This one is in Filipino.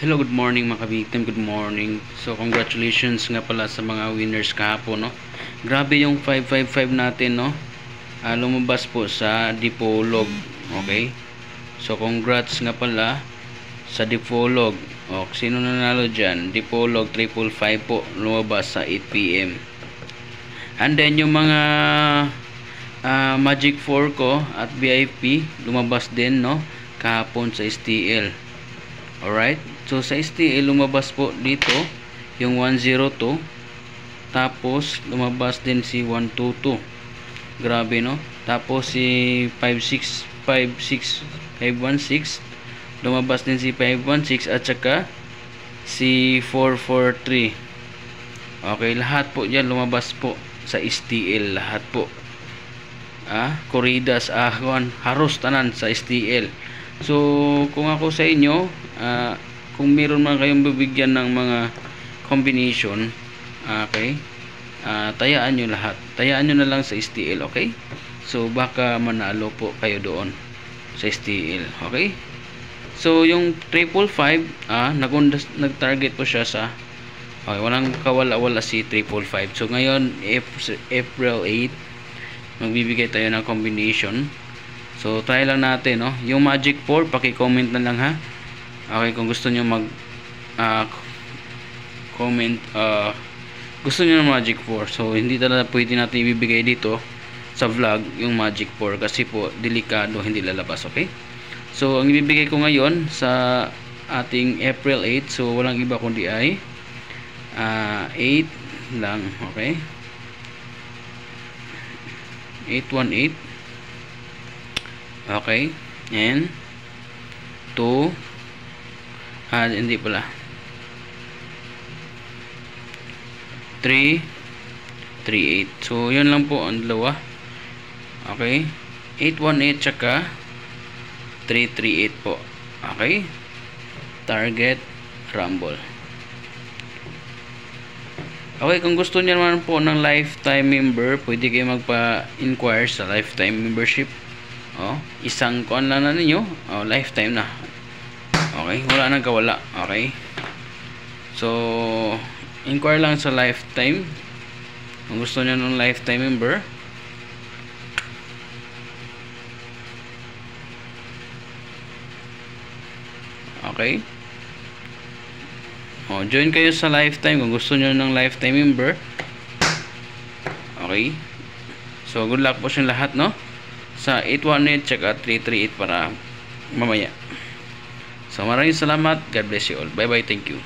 Hello, good morning mga ka-victim, good morning. So congratulations nga pala sa mga winners kahapon, no. Grabe yung 555 natin, no. Lumabas po sa Dipolog. Okay? So congrats nga pala sa Dipolog. Sino nanalo diyan? Dipolog 555 po, lumabas sa 8 PM. And then yung mga Magic 4 ko at VIP lumabas din, no, kahapon sa STL. Alright, so sa STL lumabas po dito yung 102, tapos lumabas din si 122. Grabe, no? Tapos si 516 lumabas din si 516 at saka si 443. Okay, lahat po yan lumabas po sa STL, lahat po. Corridas, haros tanan sa STL. So kung ako sa inyo, kung meron man kayong bibigyan ng mga combination, okay, tayaan nyo lahat, tayaan nyo na lang sa STL. Okay, so baka manalo po kayo doon sa STL. Okay, so yung 555, nag-target po siya sa walang kawala-wala si 555. So ngayon April 8, magbibigay tayo ng combination. So try lang natin, no? Yung Magic 4, paki-comment na lang, ha. Okay, kung gusto niyo mag comment, gusto niyo ng Magic 4. So hindi talaga pwede natin ibibigay dito sa vlog yung Magic 4 kasi po delikado, hindi lalabas. Okay, so ang ibibigay ko ngayon sa ating April 8, so walang iba kundi ay 8 lang. Okay, 818. Okay, and 2, hindi pala, 338. So yun lang po ang dalawa. Okay, 818 tsaka 338 po. Okay, target rumble. Okay, kung gusto niyo naman po ng lifetime member, pwede kayo magpa-inquire sa lifetime membership. Isang kuan lang na ninyo, lifetime na. Okay, wala nang kawala. Okay, so inquire lang sa lifetime kung gusto niyo ng lifetime member. Okay, join kayo sa lifetime kung gusto niyo ng lifetime member. Okay, so good luck po sa lahat, no, sa 818 tsaka 338 para mamaya. So maraming salamat. God bless you all. Bye bye. Thank you.